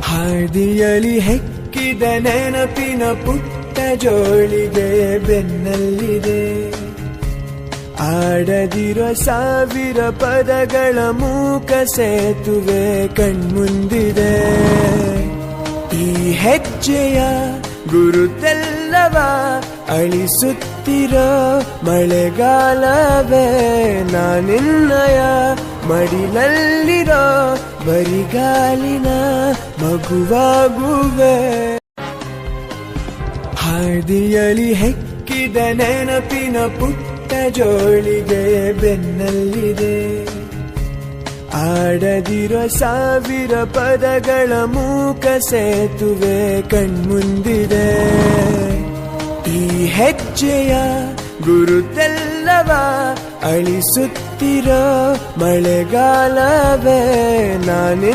ಹಾದಿಯಲಿ ಹೆಕ್ಕಿದ ನೆನಪಿನ ಪುಟ್ಟ ಜೋಳಿಗೆ ಬೆನ್ನಲ್ಲಿದೆ. ಆಡದಿರೋ ಸಾವಿರ ಪದಗಳ ಮೂಕ ಸೇತುವೆ ಕಣ್ಮುಂದಿದೆ. ಈ ಹೆಜ್ಜೆಯ ಗುರುತೆಲ್ಲವ ಅಳಿಸುತ್ತಿರೋ ಮಳೆಗಾಲವೇ ನಾನಿನ್ನಯ ಮಡಿಲಲ್ಲಿರೋ ಬರಿಗಾಲಿನ ಮಗುವಾಗುವೆ. ಹಾದಿಯಲಿ ಹೆಕ್ಕಿದ ನೆನಪಿನ ಪುಟ್ಟ ಜೋಳಿಗೆ ಬೆನ್ನಲ್ಲಿದೆ. ಆಡದಿರೋ ಸಾವಿರ ಪದಗಳ ಮೂಕ ಸೇತುವೆ ಕಣ್ಮುಂದಿದೆ. ಈ ಹೆಜ್ಜೆಯ ಗುರುತೆಲ್ಲವ ಅಳಿಸುತ್ತಿರೋ ಮಳೆಗಾಲವೇ ನಾನಿನ್ನಯ